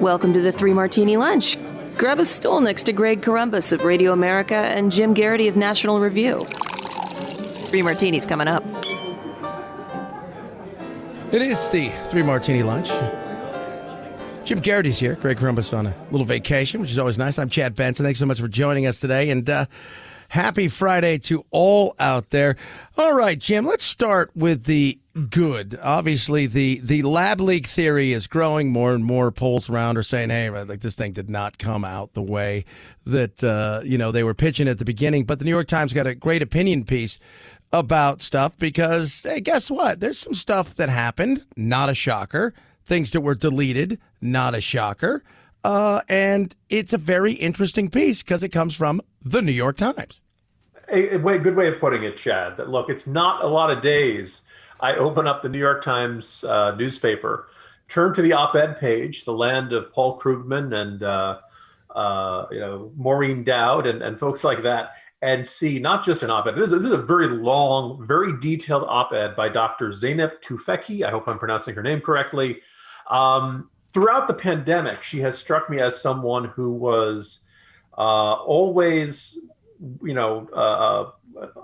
Welcome to the Three Martini Lunch. Grab a stool next to Greg Columbus of Radio America and Jim Garrity of National Review. Three Martinis coming up. It is the Three Martini Lunch. Jim Garrity's here. Greg Columbus on a little vacation, which is always nice. I'm Chad Benson. Thanks so much for joining us today. And happy Friday to all out there. All right, Jim, let's start with the good. Obviously, the lab leak theory is growing. More and more polls around are saying, hey, like this thing did not come out the way that, they were pitching at the beginning. But the New York Times got a great opinion piece about stuff because, hey, guess what? There's some stuff that happened. Not a shocker. Things that were deleted. Not a shocker. And it's a very interesting piece because it comes from the New York Times. A good way of putting it, Chad. That look, it's not a lot of days. I open up the New York Times newspaper, turn to the op-ed page, the land of Paul Krugman and Maureen Dowd and folks like that, and see not just an op-ed. This is a very long, very detailed op-ed by Dr. Zeynep Tufekci. I hope I'm pronouncing her name correctly. Throughout the pandemic, she has struck me as someone who was always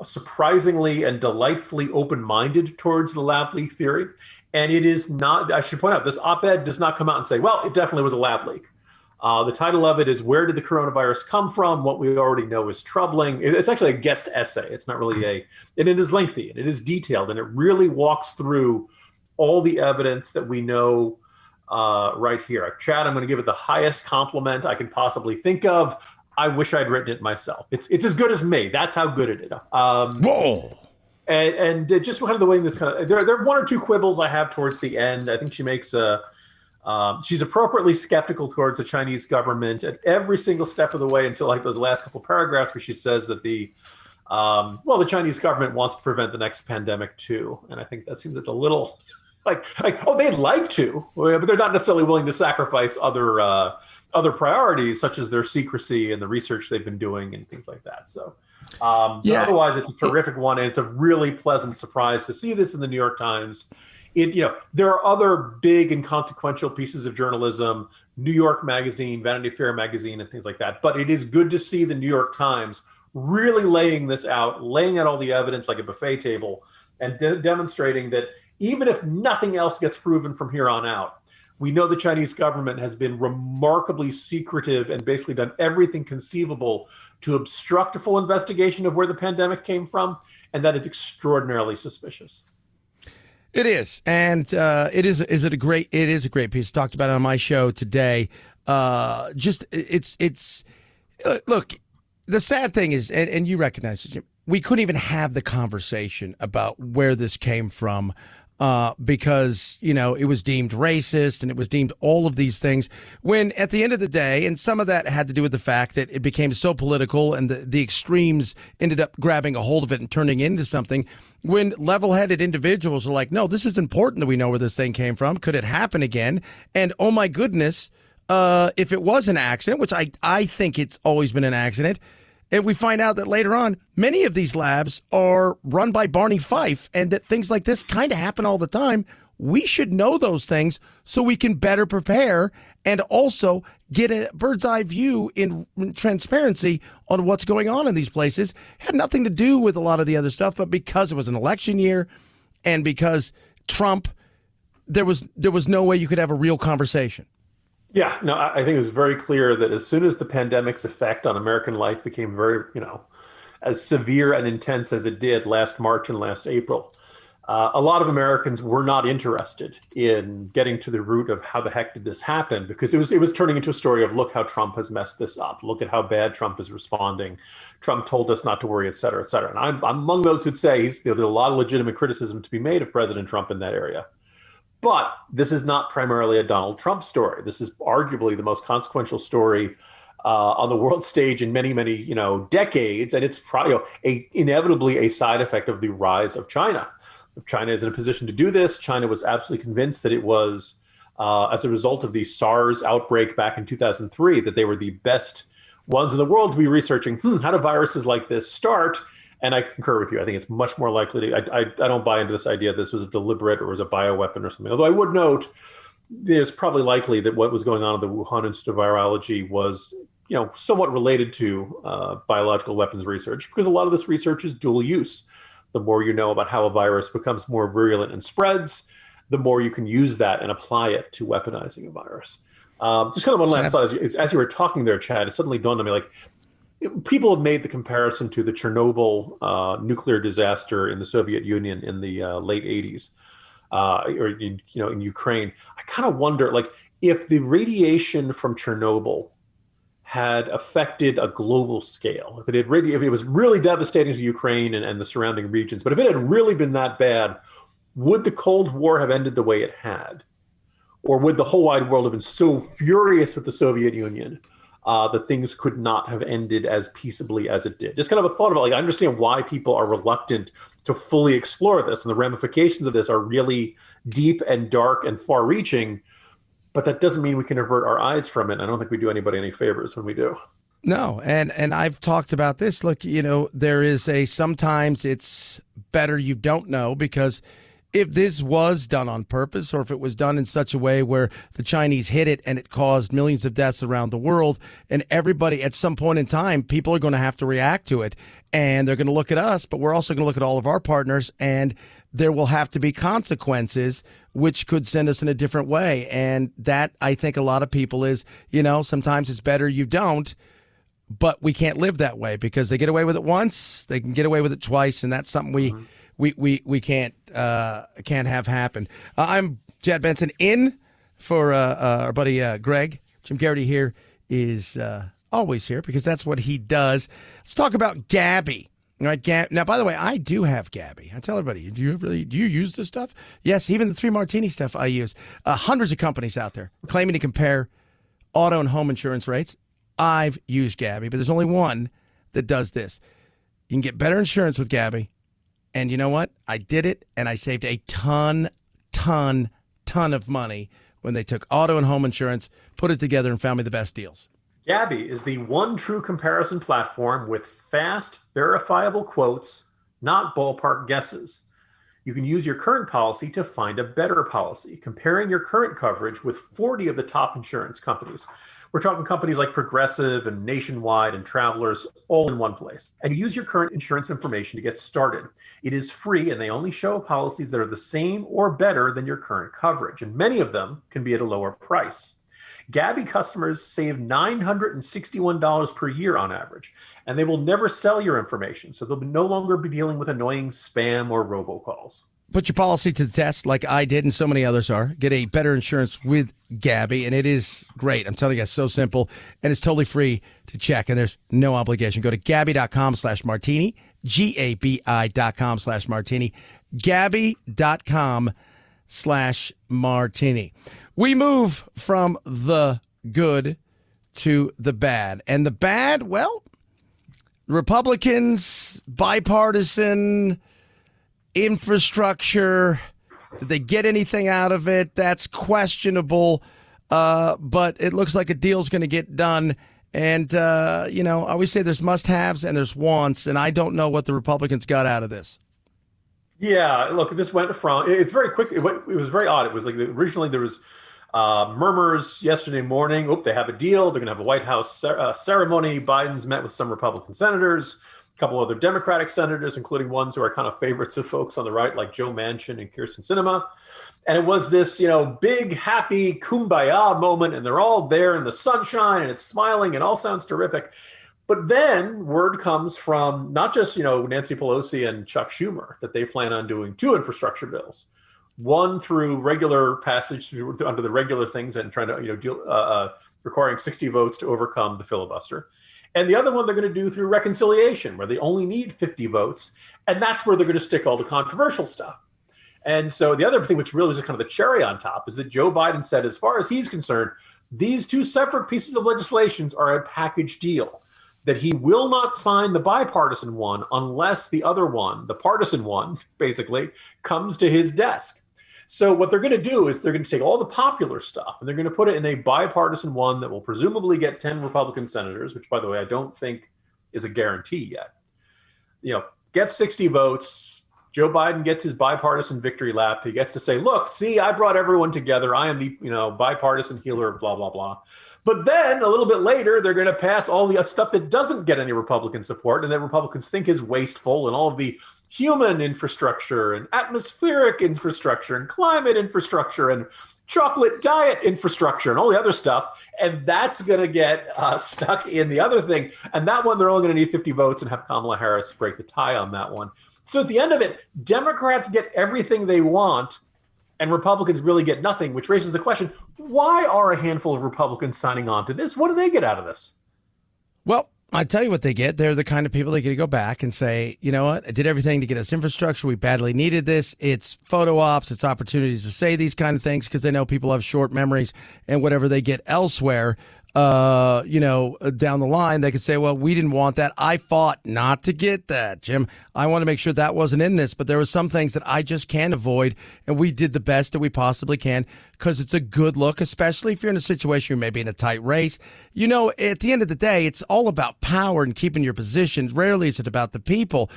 surprisingly and delightfully open-minded towards the lab leak theory. And it is not, I should point out, this op-ed does not come out and say, well, it definitely was a lab leak. The title of it is Where Did the Coronavirus Come From? What We Already Know is Troubling. It's actually a guest essay. It's not really and it is lengthy and it is detailed and it really walks through all the evidence that we know right here. Chad, I'm going to give it the highest compliment I can possibly think of. I wish I'd written it myself. It's as good as me. That's how good it is. Whoa! And just kind of the way this kind of there are one or two quibbles I have towards the end. I think she makes she's appropriately skeptical towards the Chinese government at every single step of the way until like those last couple paragraphs where she says that the Chinese government wants to prevent the next pandemic too. And I think that seems it's a little like they'd like to, but they're not necessarily willing to sacrifice other priorities such as their secrecy and the research they've been doing and things like that. So otherwise it's a terrific one. And it's a really pleasant surprise to see this in the New York Times. There are other big and consequential pieces of journalism, New York Magazine, Vanity Fair Magazine, and things like that. But it is good to see the New York Times really laying this out, laying out all the evidence like a buffet table and demonstrating that even if nothing else gets proven from here on out, we know the Chinese government has been remarkably secretive and basically done everything conceivable to obstruct a full investigation of where the pandemic came from. And that is extraordinarily suspicious. It is. And it is a great piece. Talked about it on my show today. Look, the sad thing is, and you recognize it, we couldn't even have the conversation about where this came from. Because, it was deemed racist and it was deemed all of these things when at the end of the day, and some of that had to do with the fact that it became so political and the extremes ended up grabbing a hold of it and turning into something when level-headed individuals are like, no, this is important that we know where this thing came from. Could it happen again? And oh my goodness, if it was an accident, which I think it's always been an accident, and we find out that later on, many of these labs are run by Barney Fife and that things like this kind of happen all the time. We should know those things so we can better prepare and also get a bird's eye view in transparency on what's going on in these places. Had nothing to do with a lot of the other stuff, but because it was an election year and because Trump, there was no way you could have a real conversation. Yeah, no, I think it was very clear that as soon as the pandemic's effect on American life became very, as severe and intense as it did last March and last April, a lot of Americans were not interested in getting to the root of how the heck did this happen, because it was turning into a story of look how Trump has messed this up. Look at how bad Trump is responding. Trump told us not to worry, et cetera, et cetera. And I'm among those who'd say there's a lot of legitimate criticism to be made of President Trump in that area. But this is not primarily a Donald Trump story. This is arguably the most consequential story on the world stage in many, many, decades. And it's probably inevitably a side effect of the rise of China. If China is in a position to do this, China was absolutely convinced that it was, as a result of the SARS outbreak back in 2003, that they were the best ones in the world to be researching, how do viruses like this start? And I concur with you. I think it's much more likely to, I don't buy into this idea that this was a deliberate or was a bioweapon or something. Although I would note there's probably likely that what was going on in the Wuhan Institute of Virology was, somewhat related to biological weapons research, because a lot of this research is dual use. The more you know about how a virus becomes more virulent and spreads, the more you can use that and apply it to weaponizing a virus. Just kind of one last thought. As you were talking there, Chad, it suddenly dawned on me, people have made the comparison to the Chernobyl nuclear disaster in the Soviet Union in the late 80s, or in Ukraine. I kind of wonder, if the radiation from Chernobyl had affected a global scale, if it was really devastating to Ukraine and the surrounding regions, but if it had really been that bad, would the Cold War have ended the way it had? Or would the whole wide world have been so furious with the Soviet Union that things could not have ended as peaceably as it did? Just kind of a thought about, I understand why people are reluctant to fully explore this, and the ramifications of this are really deep and dark and far-reaching, but that doesn't mean we can avert our eyes from it. I don't think we do anybody any favors when we do. No, and I've talked about this. Look, there is sometimes it's better you don't know, because if this was done on purpose, or if it was done in such a way where the Chinese hit it and it caused millions of deaths around the world, and everybody at some point in time, people are going to have to react to it, and they're going to look at us, but we're also going to look at all of our partners, and there will have to be consequences which could send us in a different way. And that, I think, a lot of people is, sometimes it's better you don't, but we can't live that way, because they get away with it once, they can get away with it twice, and that's something we can't have happen. I'm Chad Benson, in for our buddy Greg. Jim Garrity here is always here, because that's what he does. Let's talk about Gabi. All right, now, by the way, I do have Gabi. I tell everybody, do you use this stuff? Yes, even the 3 Martini stuff I use. Hundreds of companies out there claiming to compare auto and home insurance rates. I've used Gabi, but there's only one that does this. You can get better insurance with Gabi. And you know what? I did it, and I saved a ton of money when they took auto and home insurance, put it together, and found me the best deals. Gabi is the one true comparison platform with fast, verifiable quotes, not ballpark guesses. You can use your current policy to find a better policy, comparing your current coverage with 40 of the top insurance companies. We're talking companies like Progressive and Nationwide and Travelers, all in one place. And you use your current insurance information to get started. It is free, and they only show policies that are the same or better than your current coverage. And many of them can be at a lower price. Gabi customers save $961 per year on average, and they will never sell your information, so they'll no longer be dealing with annoying spam or robocalls. Put your policy to the test like I did and so many others are. Get a better insurance with Gabi, and it is great. I'm telling you, it's so simple, and it's totally free to check, and there's no obligation. Go to Gabi.com/Martini, Gabi.com/Martini, Gabi.com/Martini. We move from the good to the bad. And the bad, well, Republicans, bipartisan, infrastructure, did they get anything out of it? That's questionable, but it looks like a deal's going to get done. And, I always say there's must-haves and there's wants, and I don't know what the Republicans got out of this. Yeah, look, this went from, it's very quick. It was very odd. It was like originally there was murmurs yesterday morning. Oh, they have a deal. They're going to have a White House ceremony. Biden's met with some Republican senators, a couple other Democratic senators, including ones who are kind of favorites of folks on the right, like Joe Manchin and Kyrsten Sinema. And it was this, big, happy kumbaya moment, and they're all there in the sunshine, and it's smiling, and all sounds terrific. But then word comes from not just, Nancy Pelosi and Chuck Schumer that they plan on doing 2 infrastructure bills, one through regular passage under the regular things and trying to, requiring 60 votes to overcome the filibuster. And the other one they're going to do through reconciliation, where they only need 50 votes. And that's where they're going to stick all the controversial stuff. And so the other thing, which really was kind of the cherry on top, is that Joe Biden said, as far as he's concerned, these 2 separate pieces of legislation are a package deal, that he will not sign the bipartisan one unless the other one, the partisan one, basically, comes to his desk. So what they're going to do is they're going to take all the popular stuff and they're going to put it in a bipartisan one that will presumably get 10 Republican senators, which, by the way, I don't think is a guarantee yet. Get 60 votes, Joe Biden gets his bipartisan victory lap. He gets to say, look, see, I brought everyone together. I am the, bipartisan healer, blah, blah, blah. But then a little bit later, they're going to pass all the stuff that doesn't get any Republican support and that Republicans think is wasteful, and all of the human infrastructure and atmospheric infrastructure and climate infrastructure and chocolate diet infrastructure and all the other stuff. And that's going to get stuck in the other thing. And that one, they're only going to need 50 votes and have Kamala Harris break the tie on that one. So at the end of it, Democrats get everything they want and Republicans really get nothing, which raises the question, why are a handful of Republicans signing on to this? What do they get out of this? Well, I tell you what they get. They're the kind of people that get to go back and say, you know what, I did everything to get us infrastructure. We badly needed this. It's photo ops. It's opportunities to say these kind of things because they know people have short memories, and whatever they get elsewhere, down the line, they could say, well, we didn't want that. I fought not to get that, Jim. I want to make sure that wasn't in this, but there were some things that I just can't avoid, and we did the best that we possibly can because it's a good look, especially if you're in a situation where maybe in a tight race. At the end of the day, it's all about power and keeping your position. Rarely is it about the people.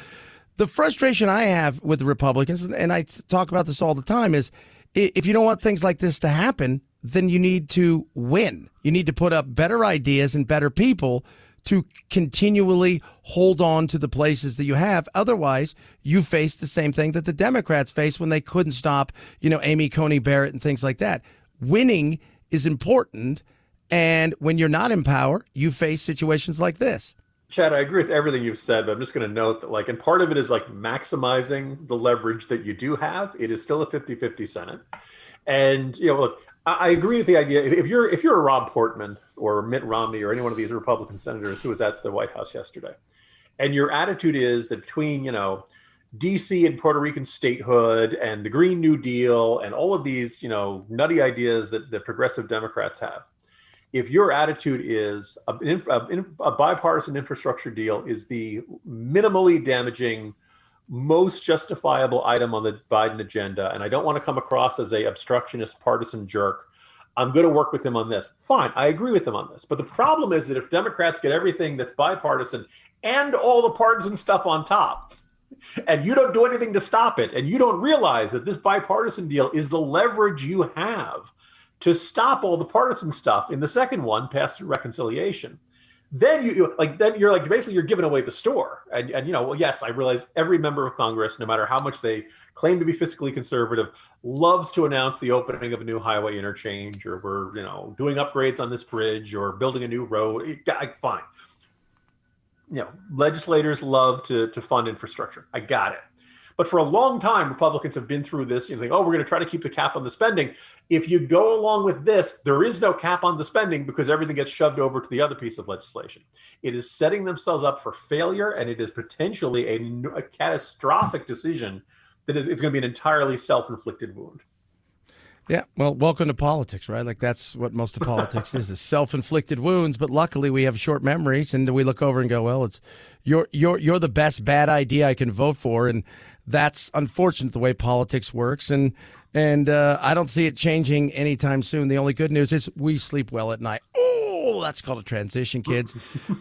The frustration I have with the Republicans, and I talk about this all the time, is if you don't want things like this to happen, then you need to win. You need to put up better ideas and better people to continually hold on to the places that you have. Otherwise, you face the same thing that the Democrats faced when they couldn't stop, Amy Coney Barrett and things like that. Winning is important. And when you're not in power, you face situations like this. Chad, I agree with everything you've said, but I'm just going to note that, and part of it is maximizing the leverage that you do have. It is still a 50-50 Senate. And, look, I agree with the idea. If you're a Rob Portman or Mitt Romney or any one of these Republican senators who was at the White House yesterday, and your attitude is that between, DC and Puerto Rican statehood and the Green New Deal and all of these, nutty ideas that progressive Democrats have, if your attitude is a bipartisan infrastructure deal is the minimally damaging, most justifiable item on the Biden agenda, and I don't want to come across as a obstructionist partisan jerk, I'm going to work with him on this. Fine, I agree with him on this. But the problem is that if Democrats get everything that's bipartisan and all the partisan stuff on top, and you don't do anything to stop it, and you don't realize that this bipartisan deal is the leverage you have to stop all the partisan stuff in the second one, pass through reconciliation, then you're basically you're giving away the store. And yes, I realize every member of Congress, no matter how much they claim to be fiscally conservative, loves to announce the opening of a new highway interchange, or we're doing upgrades on this bridge or building a new road. Fine. Legislators love to fund infrastructure. I got it. But for a long time, Republicans have been through this. We're going to try to keep the cap on the spending. If you go along with this, there is no cap on the spending because everything gets shoved over to the other piece of legislation. It is setting themselves up for failure, and it is potentially a catastrophic decision that it's going to be an entirely self-inflicted wound. Yeah, well, welcome to politics, right? That's what most of politics is self-inflicted wounds. But luckily, we have short memories, and we look over and go, well, it's you're the best bad idea I can vote for, and that's unfortunate the way politics works, and I don't see it changing anytime soon. The only good news is we sleep well at night. Oh, that's called a transition, kids.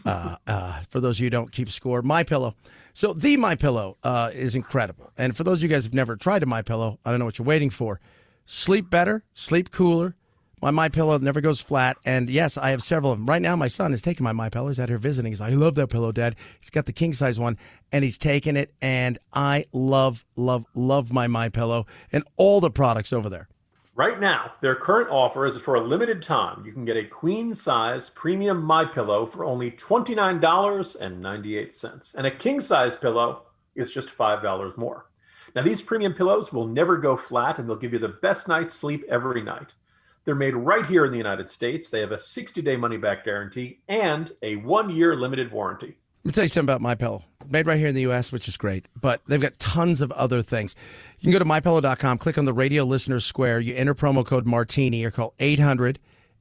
For those of you who don't keep score, MyPillow. So the MyPillow is incredible, and for those of you guys who've never tried a MyPillow, I don't know what you're waiting for. Sleep better, sleep cooler. My MyPillow never goes flat, and yes, I have several of them. Right now, my son is taking my MyPillow. He's out here visiting. He's like, I love that pillow, Dad. He's got the king-size one, and he's taking it, and I love, love, love my MyPillow and all the products over there. Right now, their current offer is for a limited time. You can get a queen-size premium MyPillow for only $29.98, and a king-size pillow is just $5 more. Now, these premium pillows will never go flat, and they'll give you the best night's sleep every night. They're made right here in the United States. They have a 60-day money-back guarantee and a 1-year limited warranty. Let me tell you something about MyPillow. Made right here in the U.S., which is great, but they've got tons of other things. You can go to MyPillow.com, click on the Radio Listeners Square. You enter promo code MARTINI or call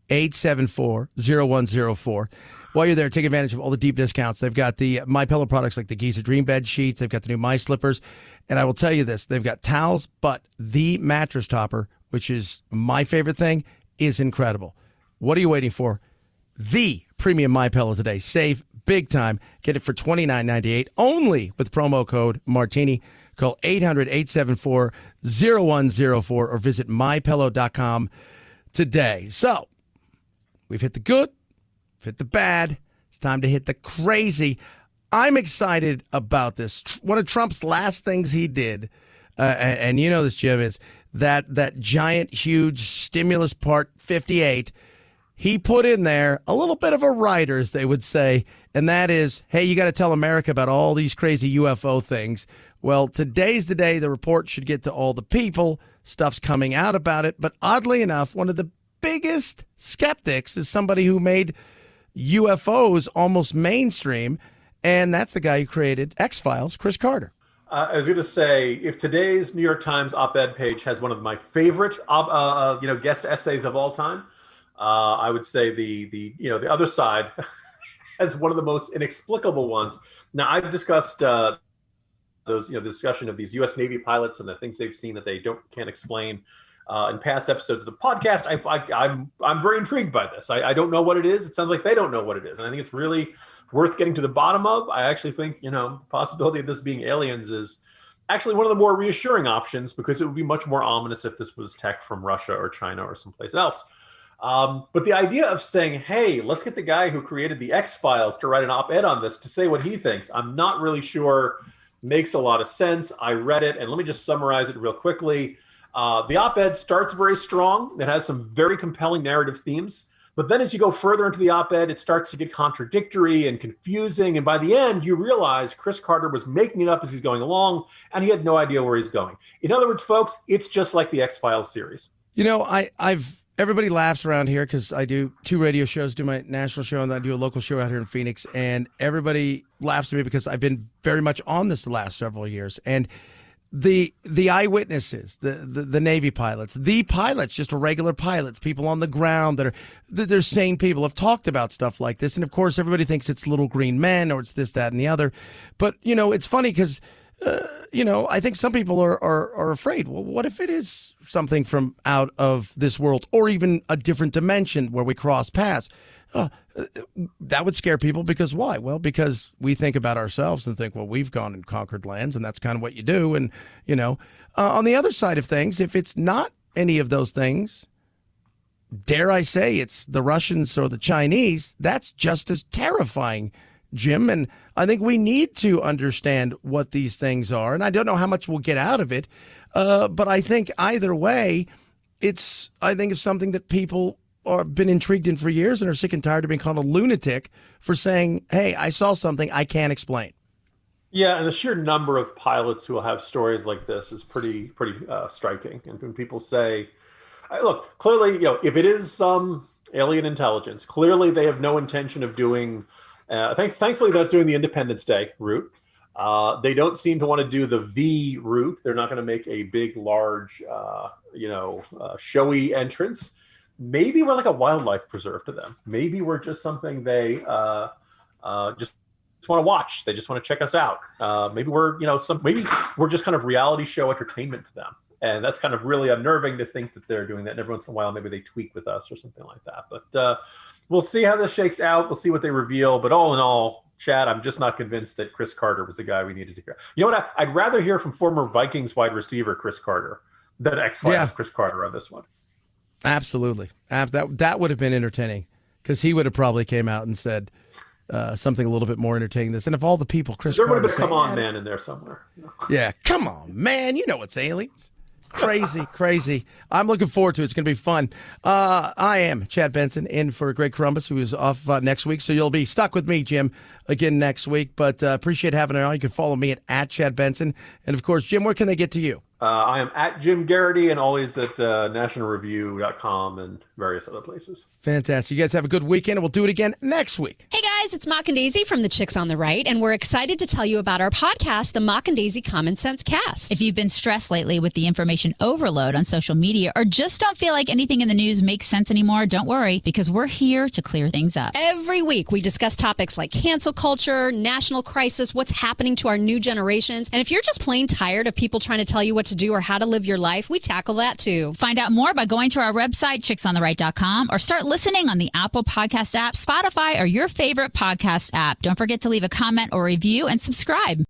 800-874-0104. While you're there, take advantage of all the deep discounts. They've got the MyPillow products like the Giza Dream Bed Sheets. They've got the new My Slippers. And I will tell you this, they've got towels, but the mattress topper, which is my favorite thing, is incredible. What are you waiting for? The premium MyPillow today. Save big time. Get it for $29.98 only with promo code MARTINI. Call 800-874-0104 or visit mypillow.com today. So, we've hit the good, we've hit the bad. It's time to hit the crazy. I'm excited about this. One of Trump's last things he did, and you know this, Jim, is that giant, huge stimulus part 58. He put in there a little bit of a rider, as they would say, and that is, hey, you got to tell America about all these crazy UFO things. Well, today's the day the report should get to all the people. Stuff's coming out about it. But oddly enough, one of the biggest skeptics is somebody who made UFOs almost mainstream, and that's the guy who created X-Files, Chris Carter. I was going to say, if today's New York Times op-ed page has one of my favorite guest essays of all time, I would say the other side has one of the most inexplicable ones. Now, I've discussed the discussion of these U.S. Navy pilots and the things they've seen that they can't explain in past episodes of the podcast. I'm very intrigued by this. I don't know what it is. It sounds like they don't know what it is, and I think it's really worth getting to the bottom of. I actually think the possibility of this being aliens is actually one of the more reassuring options, because it would be much more ominous if this was tech from Russia or China or someplace else. But the idea of saying, hey, let's get the guy who created the X-Files to write an op-ed on this to say what he thinks, I'm not really sure makes a lot of sense. I read it, and let me just summarize it real quickly. The op-ed starts very strong. It has some very compelling narrative themes. But then as you go further into the op-ed, it starts to get contradictory and confusing. And by the end, you realize Chris Carter was making it up as he's going along, and he had no idea where he's going. In other words, folks, it's just like the X-Files series. Everybody laughs around here because I do 2 radio shows, do my national show, and then I do a local show out here in Phoenix. And everybody laughs at me because I've been very much on this the last several years. And the eyewitnesses, the Navy pilots, just regular pilots, people on the ground they're sane people, have talked about stuff like this. And of course, everybody thinks it's little green men or it's this, that, and the other. But, it's funny because, I think some people are afraid. Well, what if it is something from out of this world or even a different dimension where we cross paths? That would scare people because why? Well, because we think about ourselves and think, well, we've gone and conquered lands, and that's kind of what you do. And, on the other side of things, if it's not any of those things, dare I say it's the Russians or the Chinese, that's just as terrifying, Jim. And I think we need to understand what these things are. And I don't know how much we'll get out of it. But I think either way, it's something that people have been intrigued in for years and are sick and tired of being called a lunatic for saying, hey, I saw something I can't explain. Yeah, and the sheer number of pilots who will have stories like this is pretty striking. And when people say, look, clearly, if it is some alien intelligence, clearly they have no intention of doing, thankfully they're not doing the Independence Day route. They don't seem to want to do the V route. They're not going to make a big, large, showy entrance. Maybe we're like a wildlife preserve to them. Maybe we're just something they just want to watch. They just want to check us out. Maybe we're just kind of reality show entertainment to them. And that's kind of really unnerving to think that they're doing that. And every once in a while, maybe they tweak with us or something like that. But we'll see how this shakes out. We'll see what they reveal. But all in all, Chad, I'm just not convinced that Chris Carter was the guy we needed to hear. You know what? I'd rather hear from former Vikings wide receiver Chris Carter than X-Files Chris Carter on this one. Absolutely. That would have been entertaining, because he would have probably came out and said something a little bit more entertaining than this. And if all the people Chris there Carter would have been a come on man in there somewhere. Yeah, come on, man. You know it's aliens. Crazy. I'm looking forward to it. It's going to be fun. I am Chad Benson, in for Greg Columbus, who is off next week. So you'll be stuck with me, Jim, again next week. But appreciate having it on. You can follow me at Chad Benson. And, of course, Jim, where can they get to you? I am at Jim Garrity, and always at nationalreview.com and various other places. Fantastic. You guys have a good weekend, and we'll do it again next week. Hey, guys, it's Mock and Daisy from the Chicks on the Right, and we're excited to tell you about our podcast, the Mock and Daisy Common Sense Cast. If you've been stressed lately with the information overload on social media, or just don't feel like anything in the news makes sense anymore, don't worry, because we're here to clear things up. Every week, we discuss topics like cancel culture, national crisis, what's happening to our new generations, and if you're just plain tired of people trying to tell you what to do or how to live your life, we tackle that too. Find out more by going to our website, chicksontheright.com, or start listening on the Apple Podcast app, Spotify, or your favorite podcast app. Don't forget to leave a comment or review and subscribe.